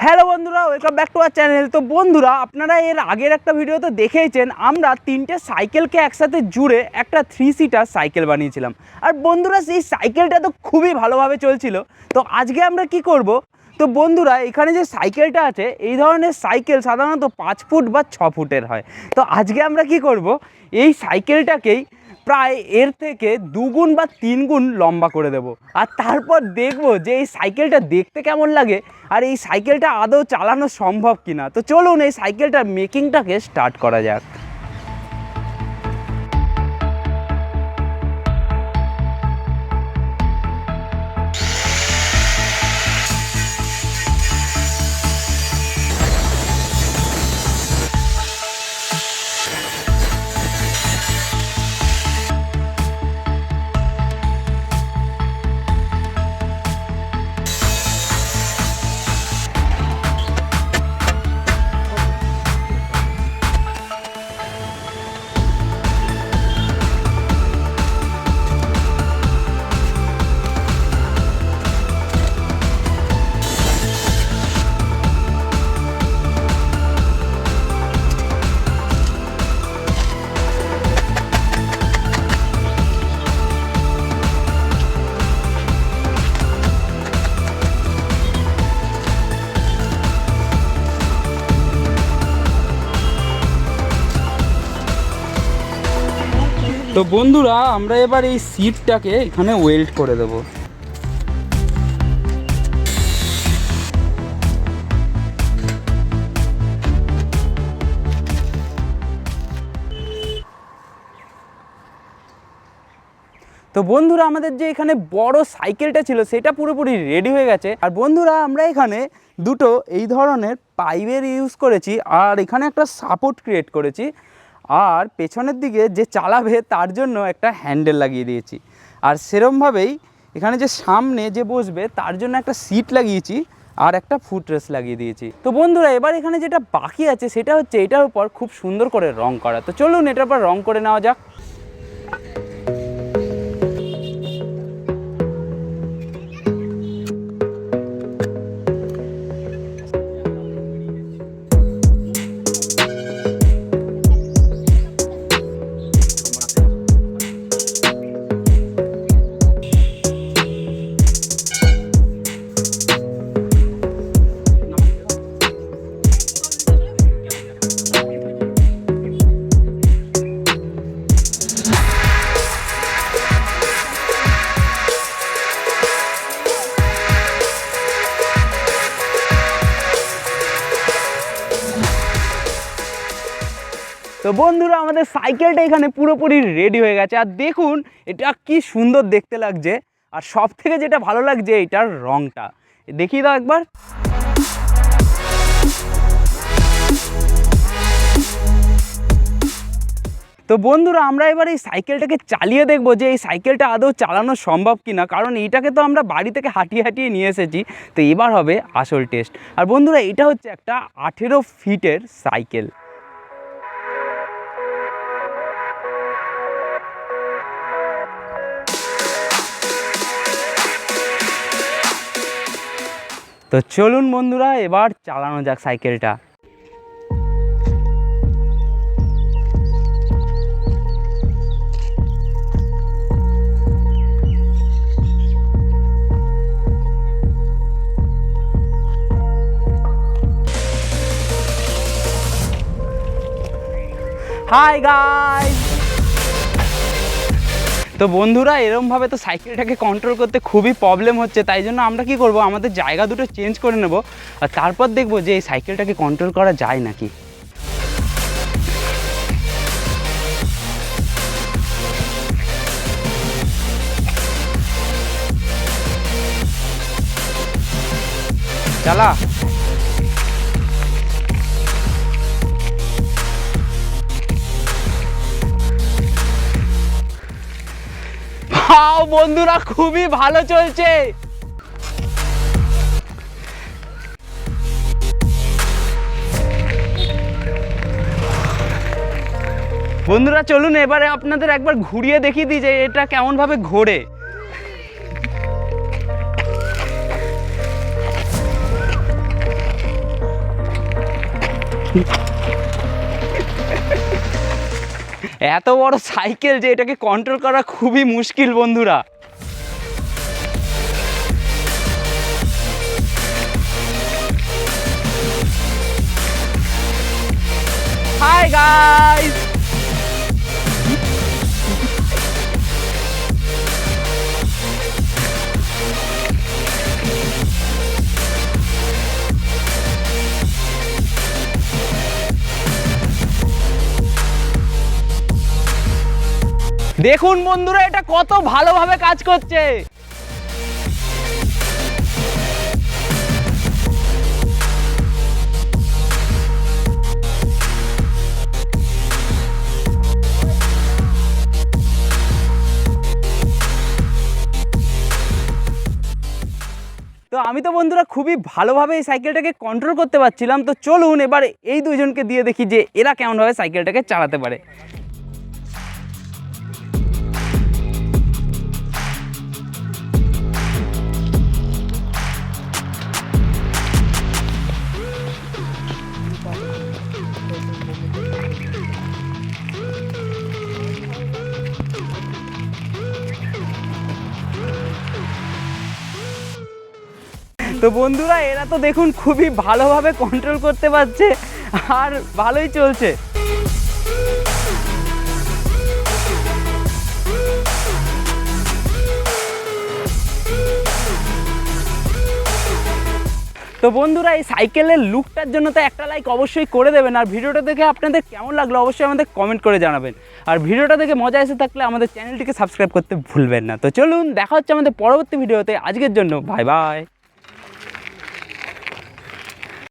Hello বন্ধুরা, welcome back to our channel. তো বন্ধুরা, আপনারা এর আগের একটা ভিডিওতে দেখেইছেন আমরা তিনটে সাইকেলকে একসাথে জুড়ে একটা 3 সিটার সাইকেল বানিয়েছিলাম। আর বন্ধুরা, সেই সাইকেলটা তো খুবই ভালোভাবে চলছিল। তো আজকে আমরা কি করব, তো বন্ধুরা এখানে যে সাইকেলটা আছে এই ধরনের সাইকেল সাধারণত 5 ফুট বা 6 ফুটের হয়। তো আজকে আমরা কি করব, এই সাইকেলটাকেই প্রায় এর থেকে 2 গুণ বা 3 গুণ লম্বা করে দেব। আর তারপর দেখব যে এই সাইকেলটা দেখতে কেমন লাগে আর এই সাইকেলটা আদৌ চালানো সম্ভব কিনা। তো চলুন এই সাইকেলটার মেকিংটাকে স্টার্ট করা যাক। তো বন্ধুরা, আমরা এবার এই সিটটাকে এখানে ওয়েল্ড করে দেব। তো বন্ধুরা, আমাদের যে এখানে বড় সাইকেলটা ছিল সেটা পুরোপুরি রেডি হয়ে গেছে। আর বন্ধুরা, আমরা এখানে দুটো এই ধরনের পাইপের ইউজ করেছি আর এখানে একটা সাপোর্ট ক্রিয়েট করেছি। আর পেছনের দিকে যে চালাবে তার জন্য একটা হ্যান্ডেল লাগিয়ে দিয়েছি। আর সেরমভাবেই এখানে যে সামনে যে বসবে তার জন্য একটা সিট লাগিয়েছি আর একটা ফুট রেস্ট লাগিয়ে দিয়েছি। তো বন্ধুরা, এবার এখানে যেটা বাকি আছে সেটা হচ্ছে এটার উপর খুব সুন্দর করে রং করা। তো চলুন এটার উপর রং করে নেওয়া যাক। তো বন্ধুরা, আমাদের সাইকেলটা এখানে পুরোপুরি রেডি হয়ে গেছে। আর দেখুন এটা কি সুন্দর দেখতে লাগছে। আর সব থেকে যেটা ভালো লাগছে এটার রংটা, দেখিয়ে দাও একবার। তো বন্ধুরা, আমরা এবার এই সাইকেলটাকে চালিয়ে দেখব যে এই সাইকেলটা আদৌ চালানো সম্ভব কিনা, কারণ এইটাকে তো আমরা বাড়ি থেকে হাঁটিয়ে হাঁটিয়ে নিয়ে এসেছি। তো এবার হবে আসল টেস্ট। আর বন্ধুরা, এটা হচ্ছে একটা 18 ফিটের সাইকেল। তো চলুন বন্ধুরা, এবার চালানো যাক সাইকেলটা। Hi guys. তো বন্ধুরা, এরমভাবে তো সাইকেলটাকে কন্ট্রোল করতে খুবই প্রবলেম হচ্ছে। তাই জন্য আমরা কি করব, আমাদের জায়গা দুটো চেঞ্জ করে নেব আর তারপর দেখব যে এই সাইকেলটাকে কন্ট্রোল করা যায় নাকি। চালা। বন্ধুরা, খুবই ভালো চলছে। বন্ধুরা চলুন এবারে আপনাদের একবার ঘুরিয়ে দেখিয়ে দিই যে এটা কেমন ভাবে ঘোরে। এত বড় সাইকেল যে এটাকে কন্ট্রোল করা খুবই মুশকিল বন্ধুরা। হাই গাইস, দেখুন বন্ধুরা এটা কত ভালোভাবে কাজ করছে। তো আমি তো বন্ধুরা খুবই ভালোভাবে এই সাইকেলটাকে কন্ট্রোল করতে পারছিলাম। তো চলুন এবার এই দুজনকে দিয়ে দেখি যে এরা কেমনভাবে সাইকেলটাকে চালাতে পারে। তো বন্ধুরা এরা তো দেখুন খুবই ভালোভাবে কন্ট্রোল করতে পারছে আর ভালোই চলছে। তো বন্ধুরা এই সাইকেলের লুকটার জন্য তো একটা লাইক অবশ্যই করে দেবেন, আর ভিডিওটা দেখে আপনাদের কেমন লাগলো অবশ্যই আমাদের কমেন্ট করে জানাবেন, আর ভিডিওটা দেখে মজা এসে থাকলে আমাদের চ্যানেলটিকে সাবস্ক্রাইব করতে ভুলবেন না। তো চলুন দেখা হচ্ছে আমাদের পরবর্তী ভিডিওতে, আজকের জন্য বাই বাই।